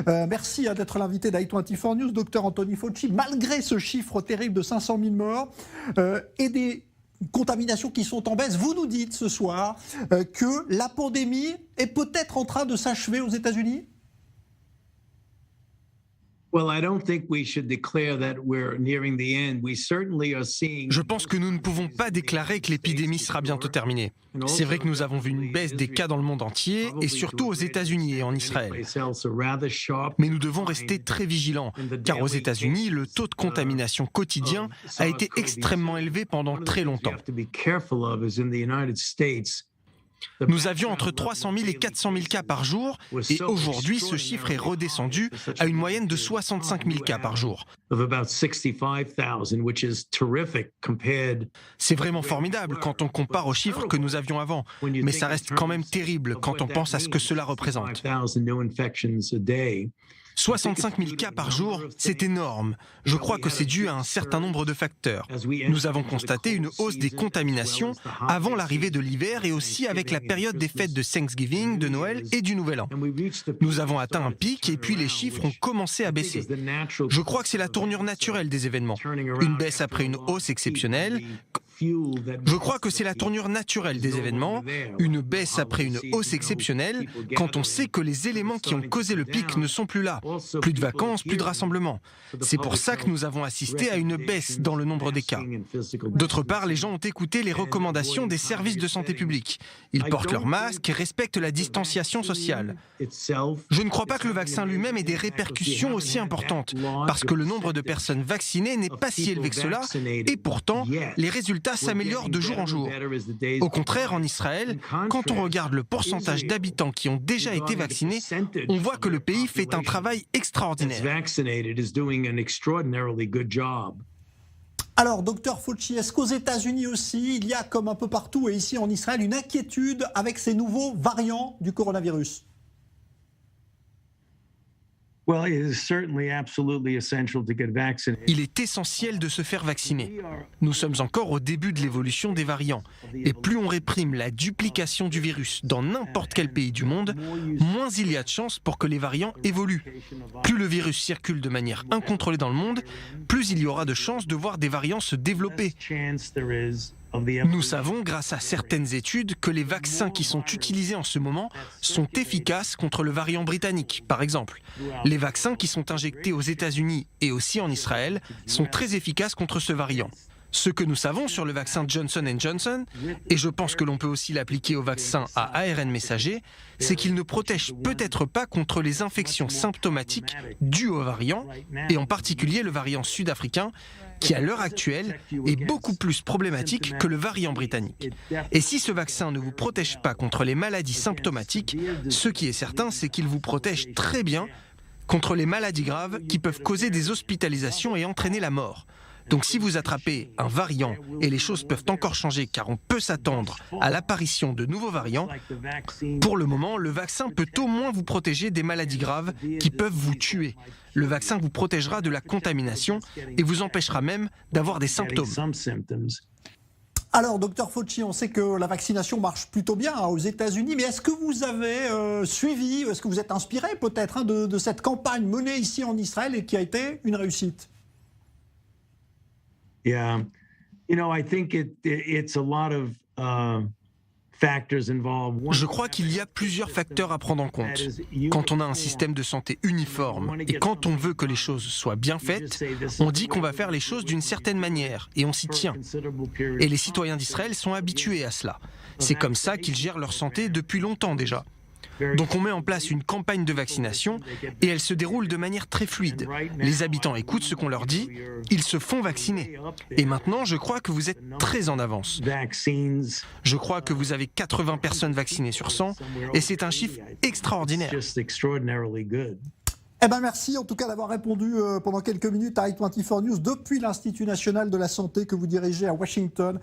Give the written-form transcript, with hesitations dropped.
Merci d'être l'invité d'i24 News, docteur Anthony Fauci. Malgré ce chiffre terrible de 500 000 morts et des contaminations qui sont en baisse, vous nous dites ce soir que la pandémie est peut-être en train de s'achever aux États-Unis? Je pense que nous ne pouvons pas déclarer que l'épidémie sera bientôt terminée. C'est vrai que nous avons vu une baisse des cas dans le monde entier et surtout aux États-Unis et en Israël. Mais nous devons rester très vigilants, car aux États-Unis, le taux de contamination quotidien a été extrêmement élevé pendant très longtemps. Nous avions entre 300 000 et 400 000 cas par jour et aujourd'hui, ce chiffre est redescendu à une moyenne de 65 000 cas par jour. C'est vraiment formidable quand on compare aux chiffres que nous avions avant, mais ça reste quand même terrible quand on pense à ce que cela représente. 65 000 cas par jour, c'est énorme. Je crois que c'est dû à un certain nombre de facteurs. Nous avons constaté une hausse des contaminations avant l'arrivée de l'hiver et aussi avec la période des fêtes de Thanksgiving, de Noël et du Nouvel An. Nous avons atteint un pic et puis les chiffres ont commencé à baisser. Je crois que c'est la tournure naturelle des événements. Une baisse après une hausse exceptionnelle. Je crois que c'est la tournure naturelle des événements, une baisse après une hausse exceptionnelle, quand on sait que les éléments qui ont causé le pic ne sont plus là. Plus de vacances, plus de rassemblements. C'est pour ça que nous avons assisté à une baisse dans le nombre des cas. D'autre part, les gens ont écouté les recommandations des services de santé publique. Ils portent leur masque et respectent la distanciation sociale. Je ne crois pas que le vaccin lui-même ait des répercussions aussi importantes, parce que le nombre de personnes vaccinées n'est pas si élevé que cela, et pourtant, les résultats s'améliorent de jour en jour. Au contraire, en Israël, quand on regarde le pourcentage d'habitants qui ont déjà été vaccinés, on voit que le pays fait un travail extraordinaire. Alors, docteur Fauci, est-ce qu'aux États-Unis aussi, il y a, comme un peu partout et ici en Israël, une inquiétude avec ces nouveaux variants du coronavirus? Il est essentiel de se faire vacciner. Nous sommes encore au début de l'évolution des variants. Et plus on réprime la duplication du virus dans n'importe quel pays du monde, moins il y a de chances pour que les variants évoluent. Plus le virus circule de manière incontrôlée dans le monde, plus il y aura de chances de voir des variants se développer. Nous savons, grâce à certaines études, que les vaccins qui sont utilisés en ce moment sont efficaces contre le variant britannique, par exemple. Les vaccins qui sont injectés aux États-Unis et aussi en Israël sont très efficaces contre ce variant. Ce que nous savons sur le vaccin Johnson & Johnson, et je pense que l'on peut aussi l'appliquer au vaccin à ARN messager, c'est qu'il ne protège peut-être pas contre les infections symptomatiques dues aux variants, et en particulier le variant sud-africain, qui à l'heure actuelle est beaucoup plus problématique que le variant britannique. Et si ce vaccin ne vous protège pas contre les maladies symptomatiques, ce qui est certain, c'est qu'il vous protège très bien contre les maladies graves qui peuvent causer des hospitalisations et entraîner la mort. Donc si vous attrapez un variant, et les choses peuvent encore changer car on peut s'attendre à l'apparition de nouveaux variants, pour le moment, le vaccin peut au moins vous protéger des maladies graves qui peuvent vous tuer. Le vaccin vous protégera de la contamination et vous empêchera même d'avoir des symptômes. Alors, docteur Fauci, on sait que la vaccination marche plutôt bien aux États-Unis, mais est-ce que vous avez suivi, est-ce que vous êtes inspiré peut-être de cette campagne menée ici en Israël et qui a été une réussite? Yeah, I think it's a lot of factors involved. Je crois qu'il y a plusieurs facteurs à prendre en compte. Quand on a un système de santé uniforme et quand on veut que les choses soient bien faites, on dit qu'on va faire les choses d'une certaine manière et on s'y tient. Et les citoyens d'Israël sont habitués à cela. C'est comme ça qu'ils gèrent leur santé depuis longtemps déjà. Donc on met en place une campagne de vaccination et elle se déroule de manière très fluide. Les habitants écoutent ce qu'on leur dit, ils se font vacciner. Et maintenant, je crois que vous êtes très en avance. Je crois que vous avez 80 personnes vaccinées sur 100 et c'est un chiffre extraordinaire. Eh ben merci en tout cas d'avoir répondu pendant quelques minutes à i24 News depuis l'Institut national de la santé que vous dirigez à Washington.